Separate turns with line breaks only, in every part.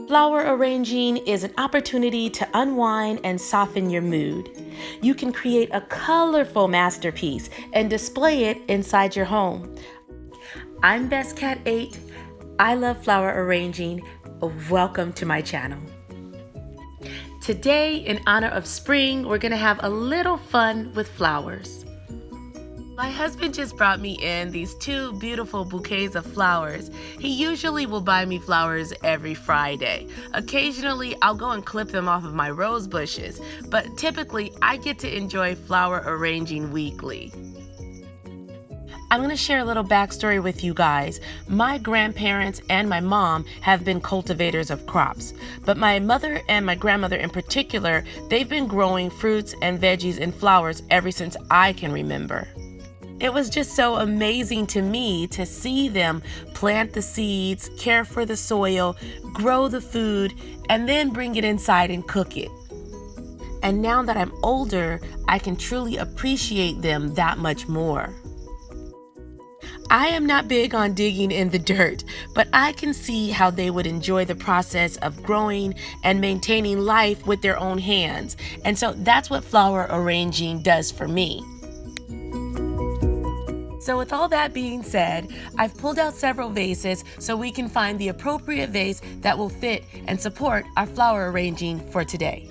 Flower arranging is an opportunity to unwind and soften your mood. You can create a colorful masterpiece and display it inside your home. I'm BestCat8. I love flower arranging. Welcome to my channel. Today, in honor of spring, we're gonna have a little fun with flowers. My husband just brought me in these two beautiful bouquets of flowers. He usually will buy me flowers every Friday. Occasionally, I'll go and clip them off of my rose bushes, but typically, I get to enjoy flower arranging weekly. I'm going to share a little backstory with you guys. My grandparents and my mom have been cultivators of crops, but my mother and my grandmother in particular, they've been growing fruits and veggies and flowers ever since I can remember. It was just so amazing to me to see them plant the seeds, care for the soil, grow the food, and then bring it inside and cook it. And now that I'm older, I can truly appreciate them that much more. I am not big on digging in the dirt, but I can see how they would enjoy the process of growing and maintaining life with their own hands. And so that's what flower arranging does for me. So with all that being said, I've pulled out several vases so we can find the appropriate vase that will fit and support our flower arranging for today.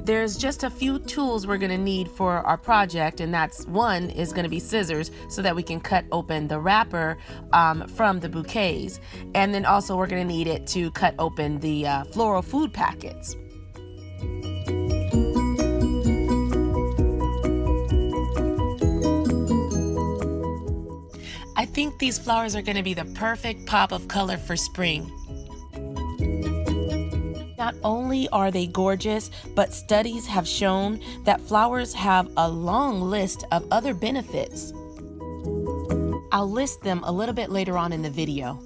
There's just a few tools we're gonna need for our project, and that's one is gonna be scissors so that we can cut open the wrapper from the bouquets. And then also we're gonna need it to cut open the floral food packets. I think these flowers are gonna be the perfect pop of color for spring. Not only are they gorgeous, but studies have shown that flowers have a long list of other benefits. I'll list them a little bit later on in the video.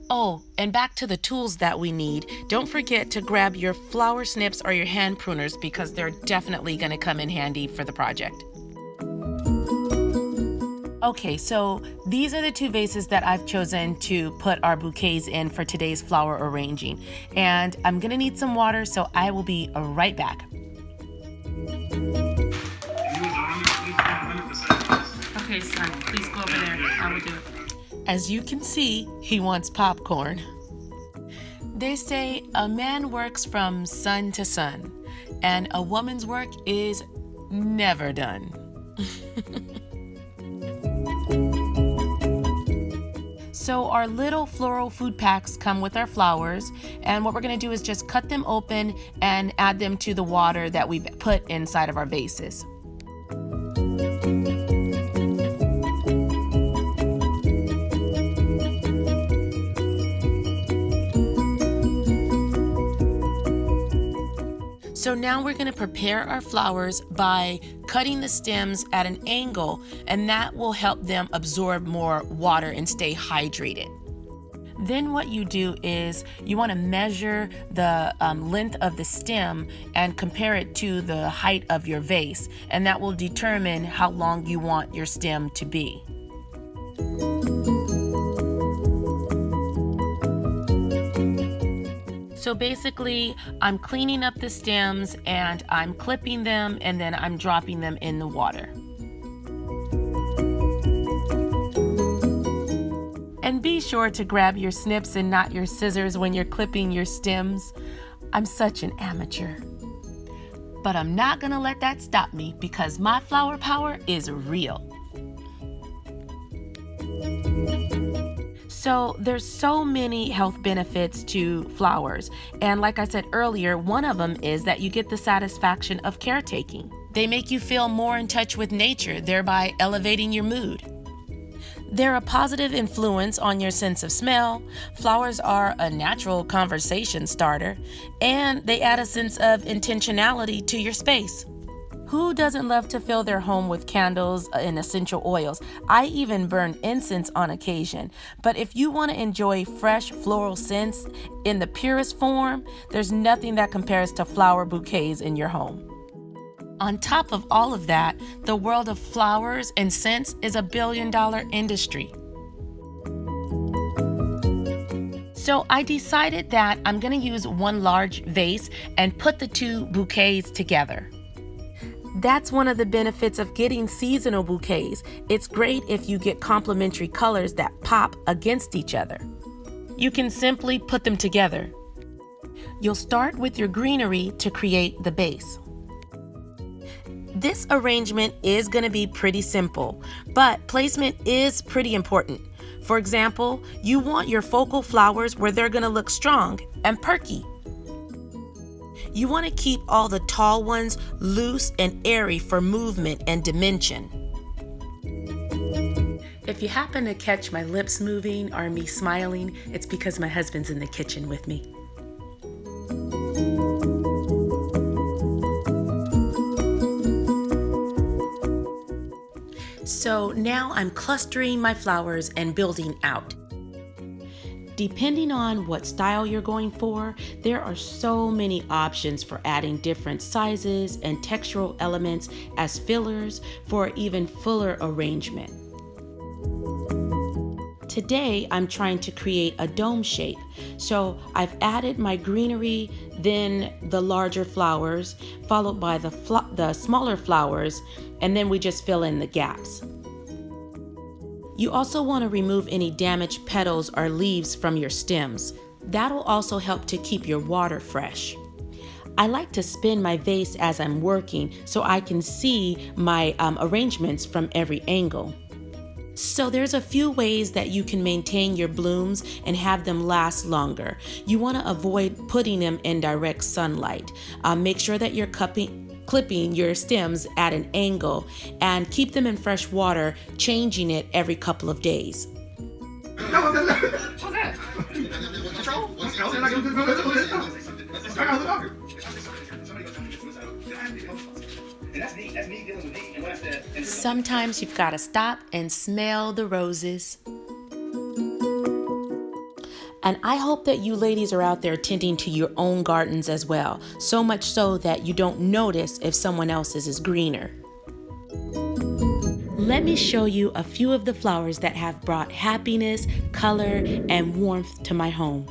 Oh, and back to the tools that we need. Don't forget to grab your flower snips or your hand pruners because they're definitely going to come in handy for the project. Okay, so these are the two vases that I've chosen to put our bouquets in for today's flower arranging. And I'm gonna need some water, so I will be right back. Okay, son, please go over there. I will do it. As you can see, he wants popcorn. They say a man works from sun to sun, and a woman's work is never done. So our little floral food packs come with our flowers, and what we're gonna do is just cut them open and add them to the water that we've put inside of our vases. So now we're going to prepare our flowers by cutting the stems at an angle, and that will help them absorb more water and stay hydrated. Then what you do is you want to measure the length of the stem and compare it to the height of your vase, and that will determine how long you want your stem to be. So basically, I'm cleaning up the stems and I'm clipping them and then I'm dropping them in the water. And be sure to grab your snips and not your scissors when you're clipping your stems. I'm such an amateur. But I'm not gonna let that stop me because my flower power is real. So there's so many health benefits to flowers. And like I said earlier, one of them is that you get the satisfaction of caretaking. They make you feel more in touch with nature, thereby elevating your mood. They're a positive influence on your sense of smell. Flowers are a natural conversation starter, and they add a sense of intentionality to your space. Who doesn't love to fill their home with candles and essential oils? I even burn incense on occasion. But if you want to enjoy fresh floral scents in the purest form, there's nothing that compares to flower bouquets in your home. On top of all of that, the world of flowers and scents is a billion-dollar industry. So I decided that I'm going to use one large vase and put the two bouquets together. That's one of the benefits of getting seasonal bouquets. It's great if you get complementary colors that pop against each other. You can simply put them together. You'll start with your greenery to create the base. This arrangement is going to be pretty simple, but placement is pretty important. For example, you want your focal flowers where they're going to look strong and perky. You want to keep all the tall ones loose and airy for movement and dimension. If you happen to catch my lips moving or me smiling, it's because my husband's in the kitchen with me. So now I'm clustering my flowers and building out. Depending on what style you're going for, there are so many options for adding different sizes and textural elements as fillers for even fuller arrangement. Today, I'm trying to create a dome shape. So I've added my greenery, then the larger flowers, followed by the smaller flowers, and then we just fill in the gaps. You also want to remove any damaged petals or leaves from your stems. That'll also help to keep your water fresh. I like to spin my vase as I'm working so I can see my arrangements from every angle. So there's a few ways that you can maintain your blooms and have them last longer. You want to avoid putting them in direct sunlight. Make sure that you're clipping your stems at an angle and keep them in fresh water, changing it every couple of days. Sometimes you've got to stop and smell the roses. And I hope that you ladies are out there tending to your own gardens as well, so much so that you don't notice if someone else's is greener. Let me show you a few of the flowers that have brought happiness, color, and warmth to my home.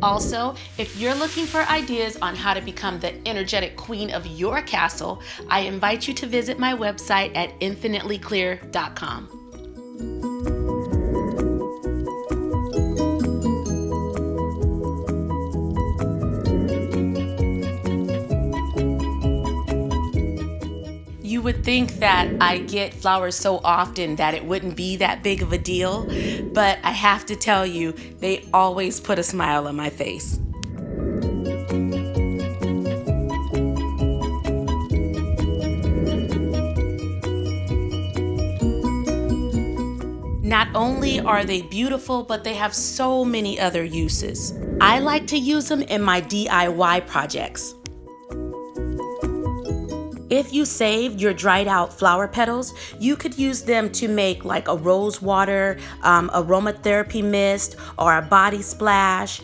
Also, if you're looking for ideas on how to become the energetic queen of your castle, I invite you to visit my website at infinitelyclear.com. You would think that I get flowers so often that it wouldn't be that big of a deal, but I have to tell you, they always put a smile on my face. Not only are they beautiful, but they have so many other uses. I like to use them in my DIY projects. If you saved your dried out flower petals, you could use them to make like a rose water, aromatherapy mist, or a body splash.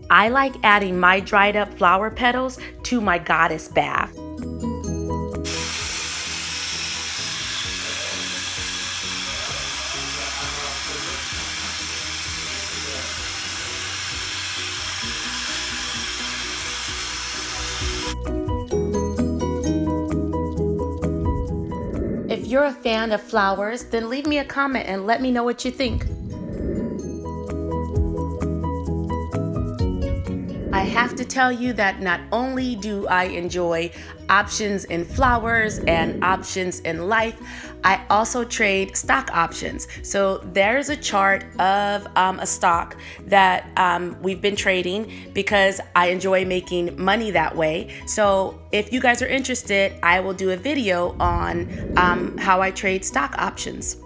I like adding my dried up flower petals to my goddess bath. If you're a fan of flowers, then leave me a comment and let me know what you think. I have to tell you that not only do I enjoy options in flowers and options in life, I also trade stock options. So there's a chart of a stock that we've been trading because I enjoy making money that way. So if you guys are interested, I will do a video on how I trade stock options.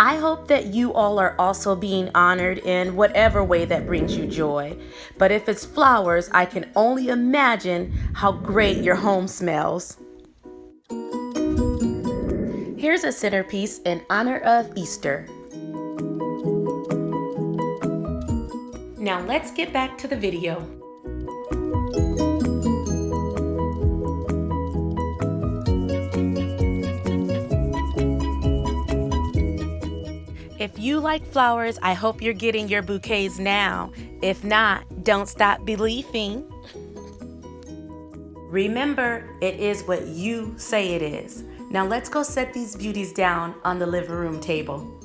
I hope that you all are also being honored in whatever way that brings you joy. But if it's flowers, I can only imagine how great your home smells. Here's a centerpiece in honor of Easter. Now let's get back to the video. If you like flowers, I hope you're getting your bouquets now. If not, don't stop believing. Remember, it is what you say it is. Now let's go set these beauties down on the living room table.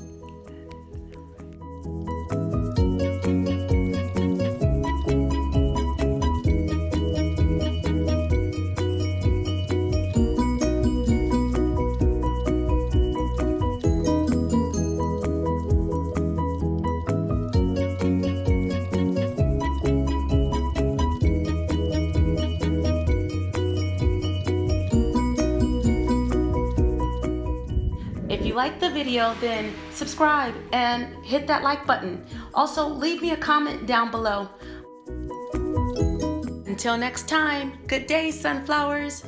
If you like the video, then subscribe and hit that like button. Also, leave me a comment down below. Until next time, good day, sunflowers.